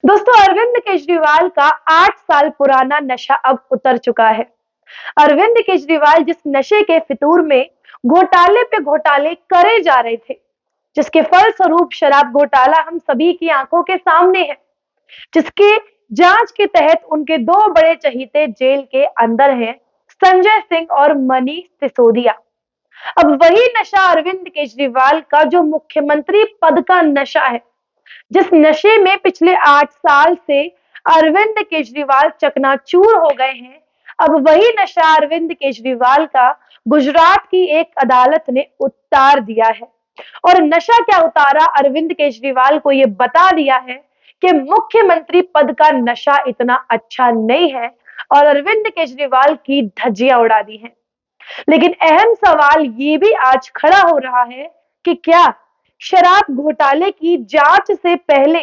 दोस्तों, अरविंद केजरीवाल का 8 साल पुराना नशा अब उतर चुका है। अरविंद केजरीवाल जिस नशे के फितूर में घोटाले पे घोटाले करे जा रहे थे, जिसके फलस्वरूप शराब घोटाला हम सभी की आंखों के सामने है, जिसके जांच के तहत उनके दो बड़े चहीते जेल के अंदर हैं, संजय सिंह और मनीष सिसोदिया। अब वही नशा अरविंद केजरीवाल का जो मुख्यमंत्री पद का नशा है, जिस नशे में पिछले 8 साल से अरविंद केजरीवाल चकनाचूर हो गए हैं, अब वही नशा अरविंद केजरीवाल का गुजरात की एक अदालत ने उतार दिया है। और नशा क्या उतारा, अरविंद केजरीवाल को यह बता दिया है कि मुख्यमंत्री पद का नशा इतना अच्छा नहीं है और अरविंद केजरीवाल की धज्जियां उड़ा दी हैं। लेकिन अहम सवाल ये भी आज खड़ा हो रहा है कि क्या शराब घोटाले की जांच से पहले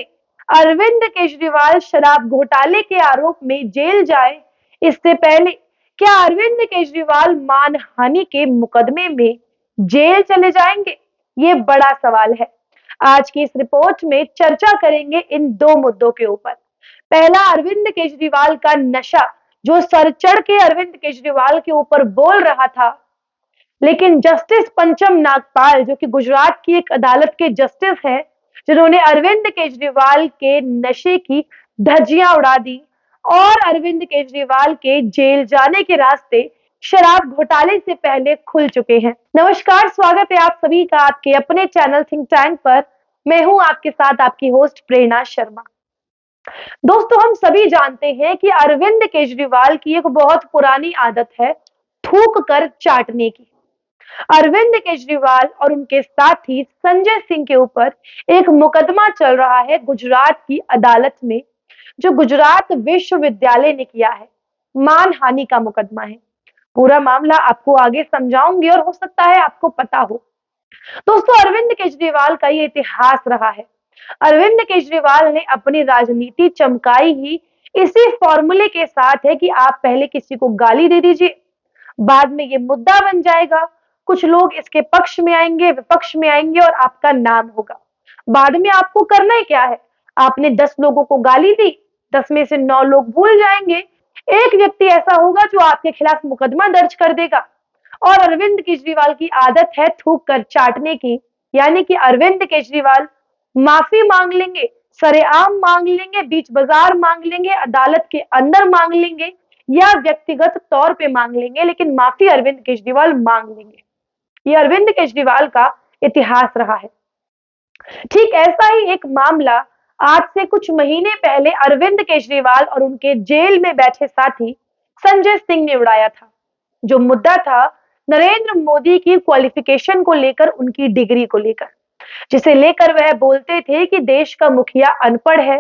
अरविंद केजरीवाल शराब घोटाले के आरोप में जेल जाए, इससे पहले क्या अरविंद केजरीवाल मानहानि के मुकदमे में जेल चले जाएंगे? ये बड़ा सवाल है। आज की इस रिपोर्ट में चर्चा करेंगे इन दो मुद्दों के ऊपर। पहला, अरविंद केजरीवाल का नशा, जो सर चढ़ के अरविंद केजरीवाल के ऊपर बोल रहा था, लेकिन जस्टिस पंचम नागपाल, जो कि गुजरात की एक अदालत के जस्टिस हैं, जिन्होंने अरविंद केजरीवाल के नशे की धज्जियां उड़ा दी और अरविंद केजरीवाल के जेल जाने के रास्ते शराब घोटाले से पहले खुल चुके हैं। नमस्कार, स्वागत है आप सभी का आपके अपने चैनल थिंक टैंक पर। मैं हूं आपके साथ आपकी होस्ट प्रेरणा शर्मा। दोस्तों, हम सभी जानते हैं कि अरविंद केजरीवाल की एक बहुत पुरानी आदत है थूक कर चाटने की। अरविंद केजरीवाल और उनके साथी संजय सिंह के ऊपर एक मुकदमा चल रहा है गुजरात की अदालत में, जो गुजरात विश्वविद्यालय ने किया है। मानहानि का मुकदमा है। पूरा मामला आपको आगे समझाऊंगी और हो सकता है आपको पता हो। दोस्तों, अरविंद केजरीवाल का ये इतिहास रहा है। अरविंद केजरीवाल ने अपनी राजनीति चमकाई ही इसी फॉर्मूले के साथ है कि आप पहले किसी को गाली दे दीजिए, बाद में ये मुद्दा बन जाएगा, कुछ लोग इसके पक्ष में आएंगे, विपक्ष में आएंगे और आपका नाम होगा। बाद में आपको करना ही क्या है, आपने 10 लोगों को गाली दी, 10 में से 9 लोग भूल जाएंगे, एक व्यक्ति ऐसा होगा जो आपके खिलाफ मुकदमा दर्ज कर देगा। और अरविंद केजरीवाल की आदत है थूक कर चाटने की, यानी कि अरविंद केजरीवाल माफी मांग लेंगे, सरेआम मांग लेंगे, बीच बाजार मांग लेंगे, अदालत के अंदर मांग लेंगे या व्यक्तिगत तौर पे मांग लेंगे, लेकिन माफी अरविंद केजरीवाल मांग लेंगे। ये अरविंद केजरीवाल का इतिहास रहा है। ठीक ऐसा ही एक मामला आज से कुछ महीने पहले अरविंद केजरीवाल और उनके जेल में बैठे साथी संजय सिंह ने उड़ाया था। जो मुद्दा था नरेंद्र मोदी की क्वालिफिकेशन को लेकर, उनकी डिग्री को लेकर, जिसे लेकर वह बोलते थे कि देश का मुखिया अनपढ़ है,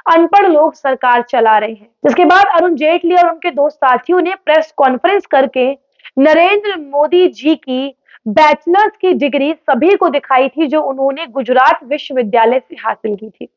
अनपढ़ लोग सरकार चला रहे हैं। जिसके बाद अरुण जेटली और उनके दो साथियों ने प्रेस कॉन्फ्रेंस करके नरेंद्र मोदी जी की बैचलर्स की डिग्री सभी को दिखाई थी, जो उन्होंने गुजरात विश्वविद्यालय से हासिल की थी।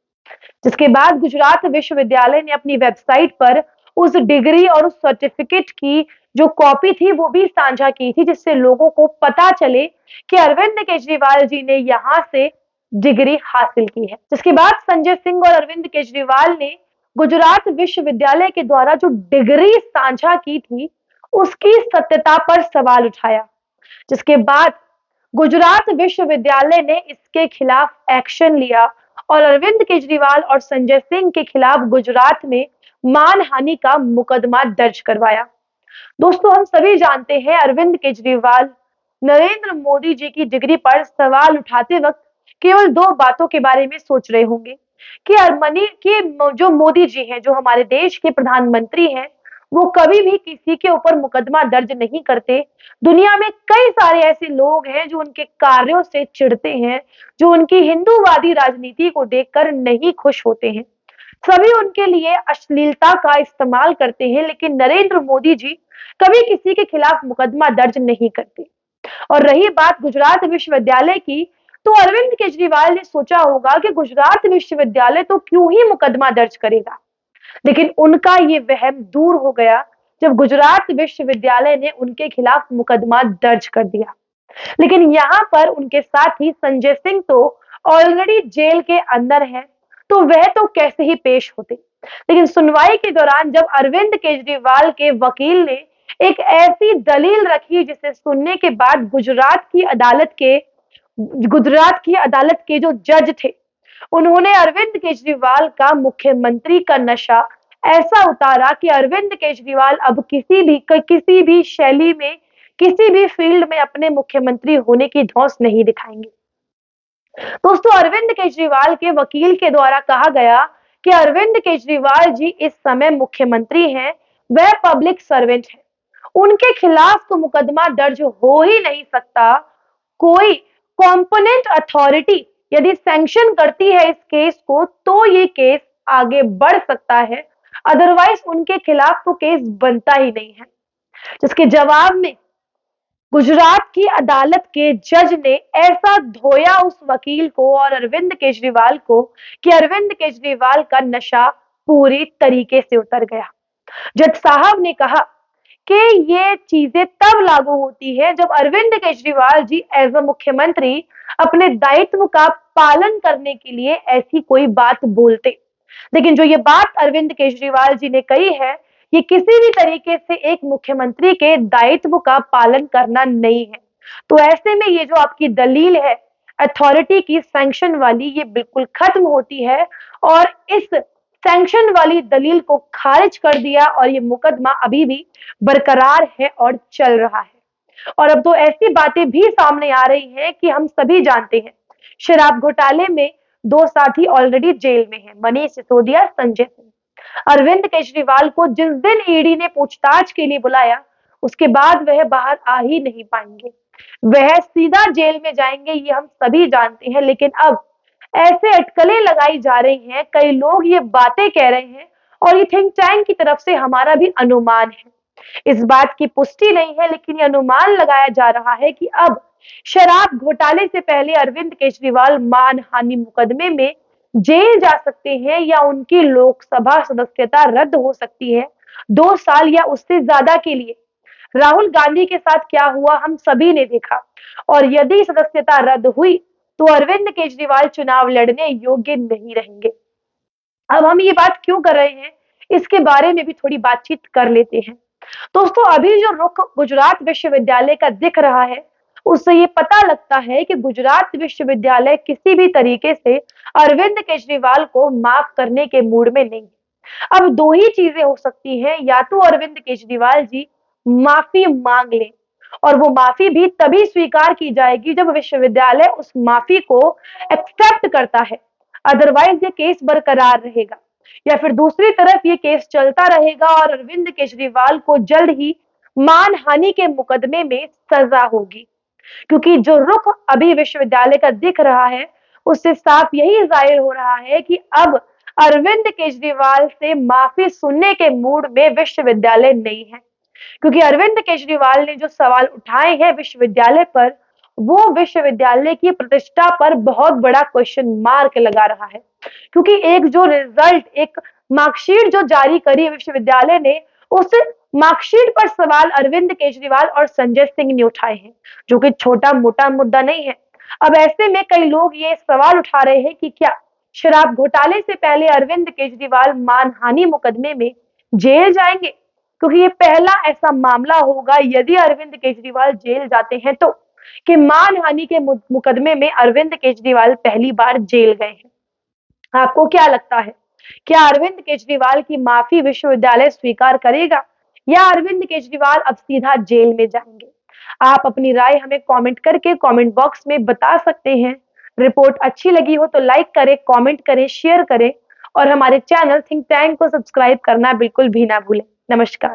जिसके बाद गुजरात विश्वविद्यालय ने अपनी वेबसाइट पर उस डिग्री और उस सर्टिफिकेट की जो कॉपी थी वो भी साझा की थी, जिससे लोगों को पता चले कि अरविंद केजरीवाल जी ने यहाँ से डिग्री हासिल की है। जिसके बाद संजय सिंह और अरविंद केजरीवाल ने गुजरात विश्वविद्यालय के द्वारा जो डिग्री साझा की थी उसकी सत्यता पर सवाल उठाया। जिसके बाद गुजरात विश्वविद्यालय ने इसके खिलाफ एक्शन लिया और अरविंद केजरीवाल और संजय सिंह के खिलाफ गुजरात में मानहानि का मुकदमा दर्ज करवाया। दोस्तों, हम सभी जानते हैं अरविंद केजरीवाल नरेंद्र मोदी जी की डिग्री पर सवाल उठाते वक्त केवल 2 बातों के बारे में सोच रहे होंगे कि जो मोदी जी हैं, जो हमारे देश के प्रधानमंत्री हैं, वो कभी भी किसी के ऊपर मुकदमा दर्ज नहीं करते। दुनिया में कई सारे ऐसे लोग हैं जो उनके कार्यों से चिढ़ते हैं, जो उनकी हिंदूवादी राजनीति को देखकर नहीं खुश होते हैं। सभी उनके लिए अश्लीलता का इस्तेमाल करते हैं, लेकिन नरेंद्र मोदी जी कभी किसी के खिलाफ मुकदमा दर्ज नहीं करते। और रही बात गुजरात विश्वविद्यालय की, तो अरविंद केजरीवाल ने सोचा होगा कि गुजरात विश्वविद्यालय तो क्यों ही मुकदमा दर्ज करेगा, लेकिन उनका ये वहम दूर हो गया जब गुजरात विश्वविद्यालय ने उनके खिलाफ मुकदमा दर्ज कर दिया। लेकिन यहाँ पर उनके साथी संजय सिंह तो ऑलरेडी जेल के अंदर है, तो वह तो कैसे ही पेश होते। लेकिन सुनवाई के दौरान जब अरविंद केजरीवाल के वकील ने एक ऐसी दलील रखी जिसे सुनने के बाद गुजरात की अदालत के जो जज थे, उन्होंने अरविंद केजरीवाल का मुख्यमंत्री का नशा ऐसा उतारा कि अरविंद केजरीवाल अब किसी भी शैली में, किसी भी फील्ड में अपने मुख्यमंत्री होने की धौंस नहीं दिखाएंगे। दोस्तों, अरविंद केजरीवाल के वकील के द्वारा कहा गया कि अरविंद केजरीवाल जी इस समय मुख्यमंत्री हैं, वह पब्लिक सर्वेंट हैं, उनके खिलाफ तो मुकदमा दर्ज हो ही नहीं सकता। कोई कॉम्पोनेंट अथॉरिटी यदि सैंक्शन करती है इस केस को तो ये केस आगे बढ़ सकता है, अदरवाइज उनके खिलाफ तो केस बनता ही नहीं है। जिसके जवाब में गुजरात की अदालत के जज ने ऐसा धोया उस वकील को और अरविंद केजरीवाल को कि अरविंद केजरीवाल का नशा पूरी तरीके से उतर गया। जज साहब ने कहा कि ये चीजें तब लागू होती है जब अरविंद केजरीवाल जी एज अ मुख्यमंत्री अपने दायित्व का पालन करने के लिए ऐसी कोई बात बोलते। लेकिन जो ये बात अरविंद केजरीवाल जी ने कही है, ये किसी भी तरीके से एक मुख्यमंत्री के दायित्व का पालन करना नहीं है। तो ऐसे में ये जो आपकी दलील है अथॉरिटी की सैंक्शन वाली, ये बिल्कुल खत्म होती है और इस सैंक्शन वाली दलील को खारिज कर दिया और ये मुकदमा अभी भी बरकरार है और चल रहा है। और अब तो ऐसी बातें भी सामने आ रही हैं कि हम सभी जानते हैं, शराब घोटाले में दो साथी ऑलरेडी जेल में हैं, मनीष सिसोदिया, संजय सिंह। अरविंद केजरीवाल को जिस दिन ईडी ने पूछताछ के लिए बुलाया, उसके बाद वह बाहर आ ही नहीं पाएंगे, वह सीधा जेल में जाएंगे, ये हम सभी जानते हैं। लेकिन अब ऐसे अटकलें लगाई जा रही हैं, कई लोग ये बातें कह रहे हैं और ये थिंक टैंक की तरफ से हमारा भी अनुमान है, इस बात की पुष्टि नहीं है, लेकिन ये अनुमान लगाया जा रहा है कि अब शराब घोटाले से पहले अरविंद केजरीवाल मानहानि मुकदमे में जेल जा सकते हैं या उनकी लोकसभा सदस्यता रद्द हो सकती है 2 साल या उससे ज्यादा के लिए। राहुल गांधी के साथ क्या हुआ हम सभी ने देखा, और यदि सदस्यता रद्द हुई तो अरविंद केजरीवाल चुनाव लड़ने योग्य नहीं रहेंगे। अब हम ये बात क्यों कर रहे हैं, इसके बारे में भी थोड़ी बातचीत कर लेते हैं। दोस्तों, अभी जो रुख गुजरात विश्वविद्यालय का दिख रहा है, उससे ये पता लगता है कि गुजरात विश्वविद्यालय किसी भी तरीके से अरविंद केजरीवाल को माफ करने के मूड में नहीं है। अब दो ही चीजें हो सकती हैं, या तो अरविंद केजरीवाल जी माफी मांग लें और वो माफी भी तभी स्वीकार की जाएगी जब विश्वविद्यालय उस माफी को एक्सेप्ट करता है, अदरवाइज ये केस बरकरार रहेगा। या फिर दूसरी तरफ ये केस चलता रहेगा और अरविंद केजरीवाल को जल्द ही मानहानि के मुकदमे में सजा होगी। क्योंकि जो रुख अभी विश्वविद्यालय का दिख रहा है, उससे साफ यही जाहिर हो रहा है कि अब अरविंद केजरीवाल से माफी सुनने के मूड में विश्वविद्यालय नहीं है। क्योंकि अरविंद केजरीवाल ने जो सवाल उठाए हैं विश्वविद्यालय पर, वो विश्वविद्यालय की प्रतिष्ठा पर बहुत बड़ा क्वेश्चन मार्क लगा रहा है। क्योंकि एक जो रिजल्ट, एक मार्कशीट जो जारी करी विश्वविद्यालय ने, उस मार्कशीट पर सवाल अरविंद केजरीवाल और संजय सिंह ने उठाए हैं, जो कि छोटा मोटा मुद्दा नहीं है। अब ऐसे में कई लोग ये सवाल उठा रहे हैं कि क्या शराब घोटाले से पहले अरविंद केजरीवाल मानहानि मुकदमे में जेल जाएंगे, क्योंकि ये पहला ऐसा मामला होगा यदि अरविंद केजरीवाल जेल जाते हैं तो, कि मानहानि के मुकदमे में अरविंद केजरीवाल पहली बार जेल गए हैं। आपको क्या लगता है, क्या अरविंद केजरीवाल की माफी विश्वविद्यालय स्वीकार करेगा या अरविंद केजरीवाल अब सीधा जेल में जाएंगे? आप अपनी राय हमें कमेंट करके कमेंट बॉक्स में बता सकते हैं। रिपोर्ट अच्छी लगी हो तो लाइक करें, कमेंट करें, शेयर करें और हमारे चैनल थिंक टैंक को सब्सक्राइब करना बिल्कुल भी ना भूलें। नमस्कार।